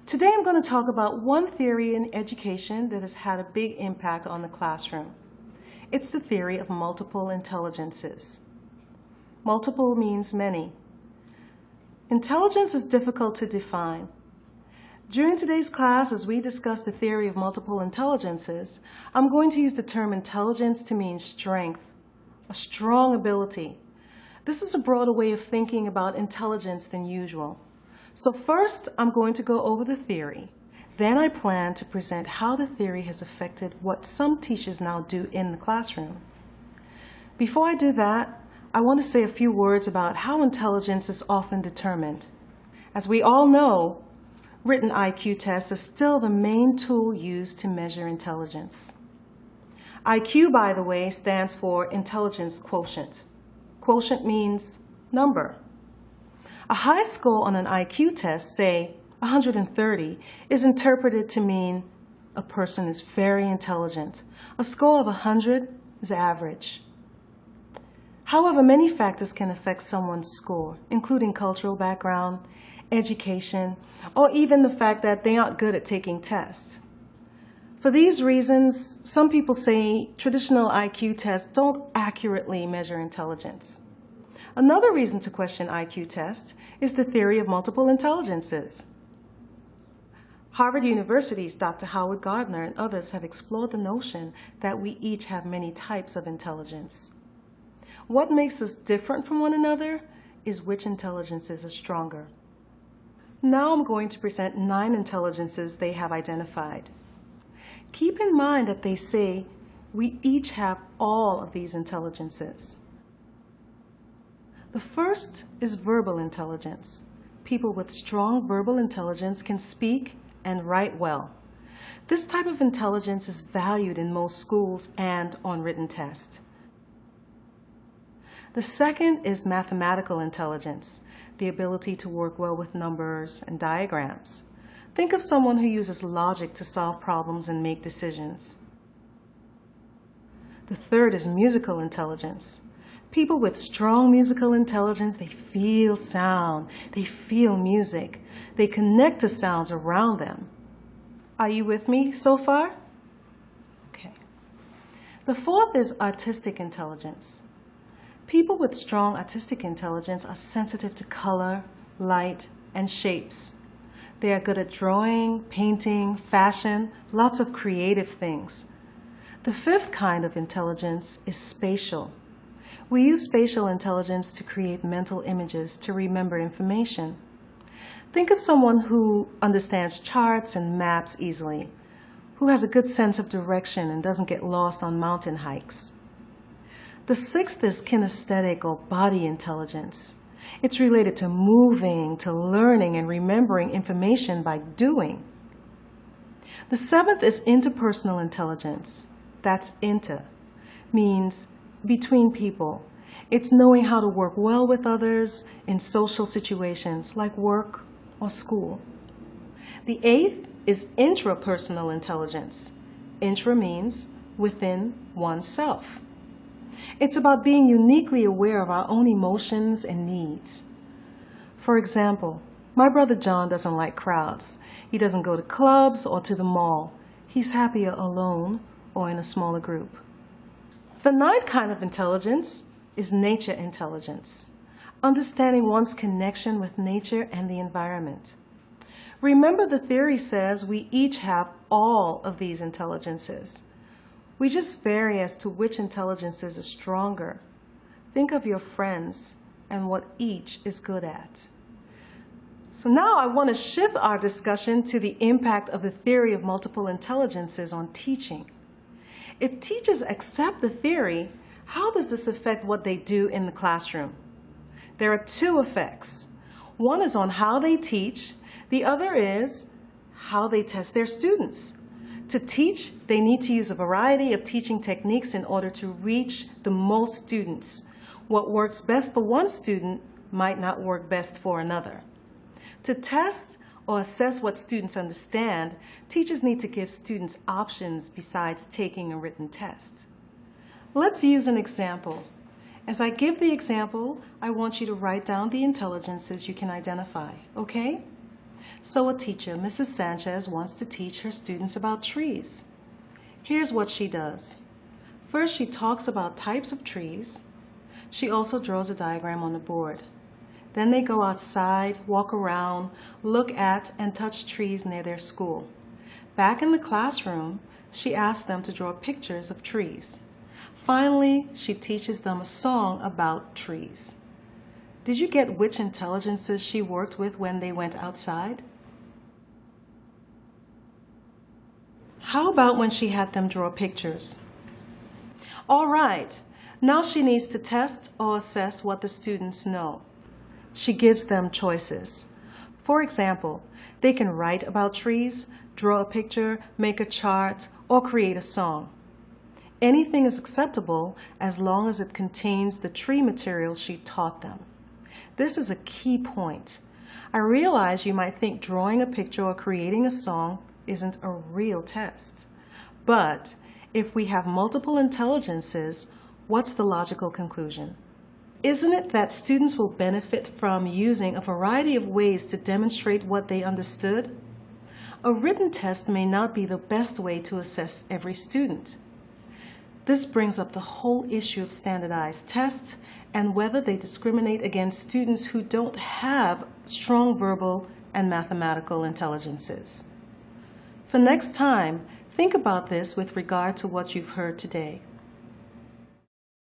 Today I'm going to talk about one theory in education that has had a big impact on the classroom. It's the theory of multiple intelligences. Multiple means many. Intelligence is difficult to define. During today's class, as we discuss the theory of multiple intelligences, I'm going to use the term intelligence to mean strength, a strong ability. This is a broader way of thinking about intelligence than usual. So first, I'm going to go over the theory. Then I plan to present how the theory has affected what some teachers now do in the classroom. Before I do that, I want to say a few words about how intelligence is often determined. As we all know, written IQ tests are still the main tool used to measure intelligence. IQ, by the way, stands for intelligence quotient. Quotient means number. A high score on an IQ test, say 130, is interpreted to mean a person is very intelligent. A score of 100 is average. However, many factors can affect someone's score, including cultural background, education, or even the fact that they aren't good at taking tests. For these reasons, some people say traditional IQ tests don't accurately measure intelligence. Another reason to question IQ tests is the theory of multiple intelligences. Harvard University's Dr. Howard Gardner and others have explored the notion that we each have many types of intelligence. What makes us different from one another is which intelligences are stronger. Now I'm going to present 9 intelligences they have identified. Keep in mind that they say we each have all of these intelligences. The first is verbal intelligence. People with strong verbal intelligence can speak and write well. This type of intelligence is valued in most schools and on written tests. The second is mathematical intelligence, the ability to work well with numbers and diagrams. Think of someone who uses logic to solve problems and make decisions. The third is musical intelligence. People with strong musical intelligence, they feel sound, they feel music, they connect to sounds around them. Are you with me so far? Okay. The fourth is artistic intelligence. People with strong artistic intelligence are sensitive to color, light, and shapes. They are good at drawing, painting, fashion, lots of creative things. The fifth kind of intelligence is spatial. We use spatial intelligence to create mental images to remember information. Think of someone who understands charts and maps easily, who has a good sense of direction and doesn't get lost on mountain hikes. The sixth is kinesthetic or body intelligence. It's related to moving, to learning, and remembering information by doing. The seventh is interpersonal intelligence. That's inter, means between people. It's knowing how to work well with others in social situations like work or school. The eighth is intrapersonal intelligence. Intra means within oneself. It's about being uniquely aware of our own emotions and needs. For example, my brother John doesn't like crowds. He doesn't go to clubs or to the mall. He's happier alone or in a smaller group. The ninth kind of intelligence is nature intelligence, understanding one's connection with nature and the environment. Remember, the theory says we each have all of these intelligences. We just vary as to which intelligences are stronger. Think of your friends and what each is good at. So now I want to shift our discussion to the impact of the theory of multiple intelligences on teaching. If teachers accept the theory, how does this affect what they do in the classroom? There are 2 effects. One is on how they teach. The other is how they test their students. To teach, they need to use a variety of teaching techniques in order to reach the most students. What works best for one student might not work best for another. To test or assess what students understand, teachers need to give students options besides taking a written test. Let's use an example. As I give the example, I want you to write down the intelligences you can identify, okay? So a teacher, Mrs. Sanchez, wants to teach her students about trees. Here's what she does. First, she talks about types of trees. She also draws a diagram on the board. Then they go outside, walk around, look at and touch trees near their school. Back in the classroom, she asks them to draw pictures of trees. Finally, she teaches them a song about trees. Did you get which intelligences she worked with when they went outside? How about when she had them draw pictures? All right, now she needs to test or assess what the students know. She gives them choices. For example, they can write about trees, draw a picture, make a chart, or create a song. Anything is acceptable as long as it contains the tree material she taught them. This is a key point. I realize you might think drawing a picture or creating a song isn't a real test. But if we have multiple intelligences, what's the logical conclusion? Isn't it that students will benefit from using a variety of ways to demonstrate what they understood? A written test may not be the best way to assess every student. This brings up the whole issue of standardized tests and whether they discriminate against students who don't have strong verbal and mathematical intelligences. For next time, think about this with regard to what you've heard today.